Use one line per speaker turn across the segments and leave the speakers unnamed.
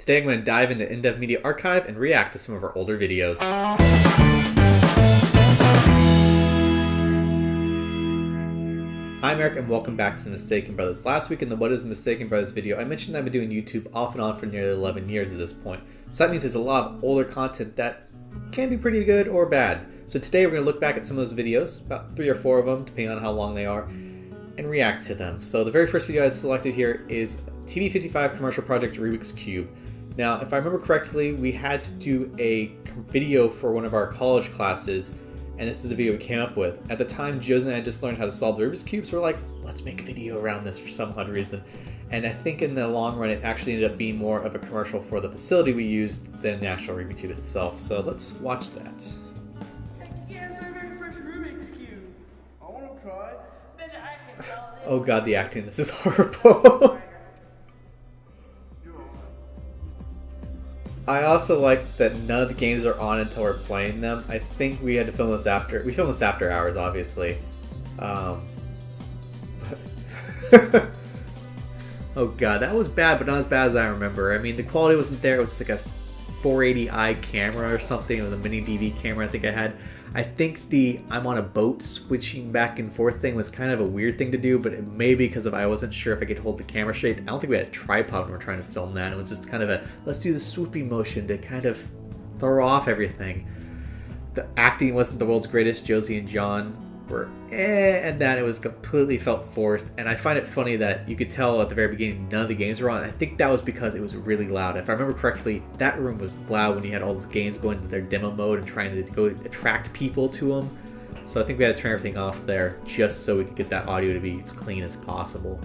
Today I'm going to dive into inDEV Media Archive and react to some of our older videos. I'm Eric and welcome back to The Mistaken Brothers. Last week in the What is the Mistaken Brothers video, I mentioned I've been doing YouTube off and on for nearly 11 years at this point. So that means there's a lot of older content that can be pretty good or bad. So today we're going to look back at some of those videos, about 3 or 4 of them, depending on how long they are, and react to them. So the very first video I selected here is TV55 Commercial Project Rubik's Cube. Now, if I remember correctly, we had to do a video for one of our college classes, and this is the video we came up with. At the time, Josie and I just learned how to solve the Rubik's Cube, so we're like, let's make a video around this for some odd reason. And I think in the long run, it actually ended up being more of a commercial for the facility we used than the actual Rubik's Cube itself. So let's watch that.
Yes, our very first Rubik's Cube. I want to try. Bet I can solve this.
Oh god, the acting, this is horrible. I also like that none of the games are on until we're playing them. I think we had to film this after. We filmed this after hours, obviously. Oh god, that was bad, but not as bad as I remember. I mean, the quality wasn't there. It was like a 480i camera or something. It was a mini DV camera I think I had. I think the I'm on a boat switching back and forth thing was kind of a weird thing to do, but it may be because I wasn't sure if I could hold the camera straight. I don't think we had a tripod when we were trying to film that. It was just kind of a, let's do the swooping motion to kind of throw off everything. The acting wasn't the world's greatest. Josie and John were and that it was completely felt forced. And I find it funny that you could tell at the very beginning none of the games were on. I think that was because it was really loud. If I remember correctly, that room was loud when you had all those games going into their demo mode and trying to go attract people to them. So I think we had to turn everything off there just so we could get that audio to be as clean as possible.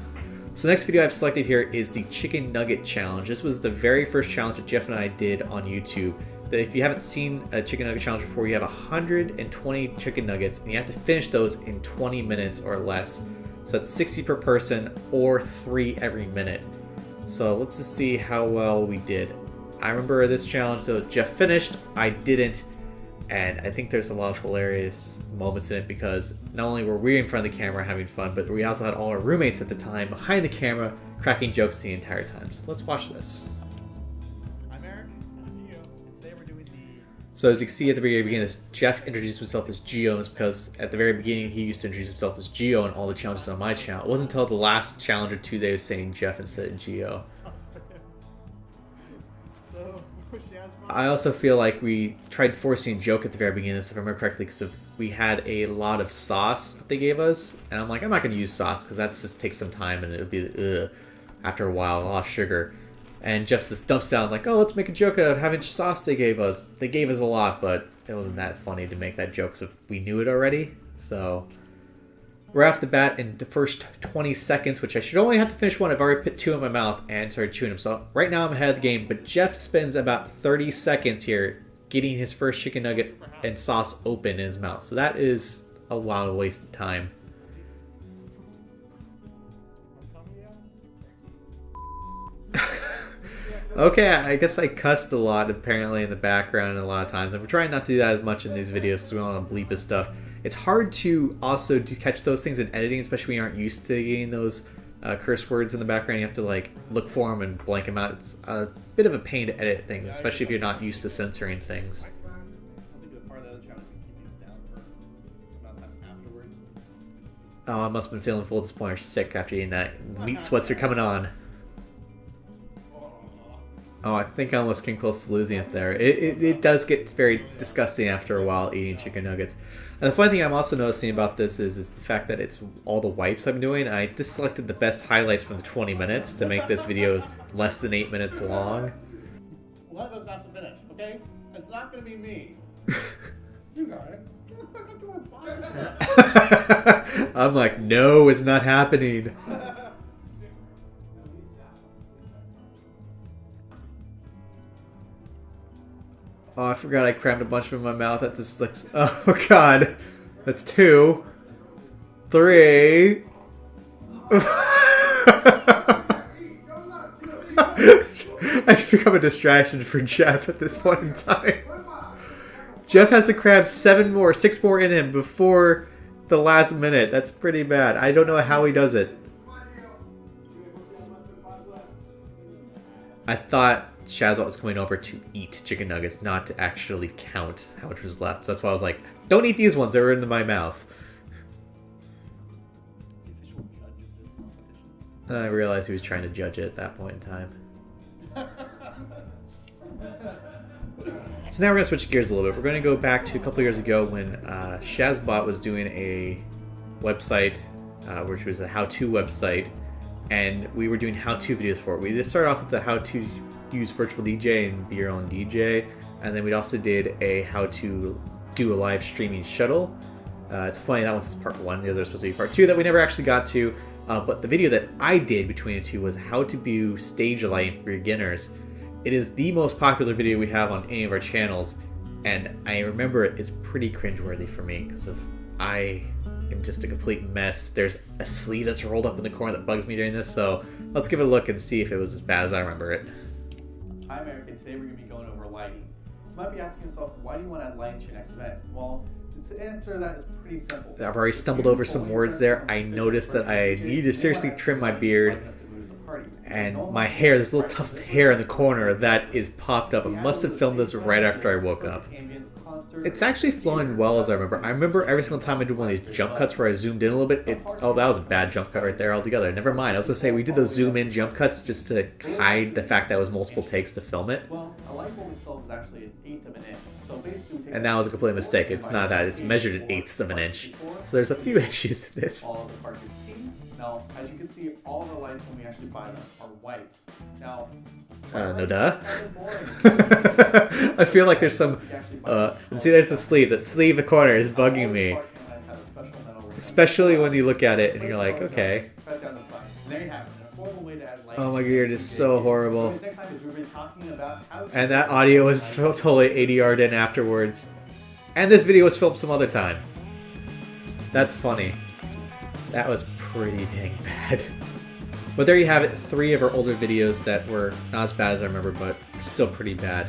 So the next video I've selected here is the Chicken Nugget Challenge. This was the very first challenge that Jeff and I did on YouTube. If you haven't seen a chicken nugget challenge before, you have 120 chicken nuggets and you have to finish those in 20 minutes or less. So that's 60 per person or 3 every minute. So let's just see how well we did. I remember this challenge though, Jeff finished, I didn't, and I think there's a lot of hilarious moments in it because not only were we in front of the camera having fun, but we also had all our roommates at the time behind the camera cracking jokes the entire time. So let's watch this. So as you can see at the very beginning, Jeff introduced himself as Geo, because at the very beginning he used to introduce himself as Geo in all the challenges on my channel. It wasn't until the last challenge or 2 days saying Jeff instead of Geo. I also feel like we tried forcing a joke at the very beginning, if I remember correctly, because we had a lot of sauce that they gave us, and I'm like, I'm not going to use sauce because that just takes some time and it'll be after a while, a lot of sugar. And Jeff just dumps down like, oh, let's make a joke out of how much sauce they gave us. They gave us a lot, but it wasn't that funny to make that joke, so we knew it already. So right off the bat, in the first 20 seconds, which I should only have to finish one, I've already put 2 in my mouth and started chewing them. So right now I'm ahead of the game, but Jeff spends about 30 seconds here getting his first chicken nugget and sauce open in his mouth. So that is a lot of wasted time. Okay, I guess I cussed a lot apparently in the background a lot of times. And we're trying not to do that as much in these videos because we don't want to bleep his stuff. It's hard to also catch those things in editing, especially when you aren't used to getting those curse words in the background. You have to like look for them and blank them out. It's a bit of a pain to edit things, especially if you're not used to censoring things. Oh, I must have been feeling full at this point or sick after eating that. The meat sweats are coming on. Oh, I think I almost came close to losing it there. It does get very disgusting after a while eating chicken nuggets. And the funny thing I'm also noticing about this is the fact that it's all the wipes I'm doing. I just selected the best highlights from the 20 minutes to make this video less than 8 minutes long.
One of us has to finish, okay? It's not going to be me. You got it.
I'm like, no, it's not happening. Oh, I forgot I crammed a bunch of them in my mouth. That just looks... Oh, God. That's 2. 3. I've become a distraction for Jeff at this point in time. Jeff has to cram 6 more in him before the last minute. That's pretty bad. I don't know how he does it. I thought Shazbot was coming over to eat chicken nuggets, not to actually count how much was left. So that's why I was like, don't eat these ones, they're into my mouth. I realized he was trying to judge it at that point in time. So now we're going to switch gears a little bit. We're going to go back to a couple years ago when Shazbot was doing a website, which was a how-to website, and we were doing how-to videos for it. We just started off with the how to use virtual DJ and be your own DJ, and then we also did a how to do a live streaming shuttle. It's funny, that one's just part 1, the other is supposed to be part 2 that we never actually got to, but the video that I did between the two was how to do stage lighting for beginners. It is the most popular video we have on any of our channels, and I remember it's pretty cringeworthy for me because I am just a complete mess. There's a sleeve that's rolled up in the corner that bugs me during this, so let's give it a look and see if it was as bad as I remember it.
Hi, Aric, and today we're going to be going over lighting. You might be asking yourself, why do you want to add lighting to your next event? Well, the answer to that is pretty simple.
I've already stumbled over some words there. I noticed that I need to seriously trim my beard, and my hair, this little tuft of hair in the corner that is popped up. I must have filmed this right after I woke up. It's actually flowing well as I remember. I remember every single time I did one of these jump cuts where I zoomed in a little bit, oh, that was a bad jump cut right there altogether. Never mind. I was going to say, we did those zoom in jump cuts just to hide the fact that it was multiple takes to film it.
Well, a light bulb itself is actually an 1/8 of an inch. So basically,
And that was a complete mistake. It's not that. It's measured at 1/8 of an inch. So there's a few issues with this.
All of the parts is T. Now, as you can see, all the lights when we actually buy them are white. Now,
no duh. I feel like there's some, see there's the sleeve. That sleeve in the corner is bugging me. Especially when you look at it and you're like, okay. Oh, my beard is so horrible. And that audio was totally ADR'd in afterwards. And this video was filmed some other time. That's funny. That was pretty dang bad. But there you have it, 3 of our older videos that were not as bad as I remember, but still pretty bad.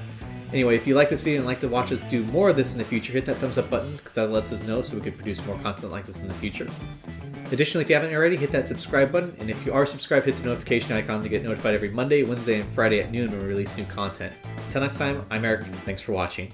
Anyway, if you like this video and like to watch us do more of this in the future, hit that thumbs up button, because that lets us know so we can produce more content like this in the future. Additionally, if you haven't already, hit that subscribe button, and if you are subscribed, hit the notification icon to get notified every Monday, Wednesday, and Friday at noon when we release new content. Until next time, I'm Aric, thanks for watching.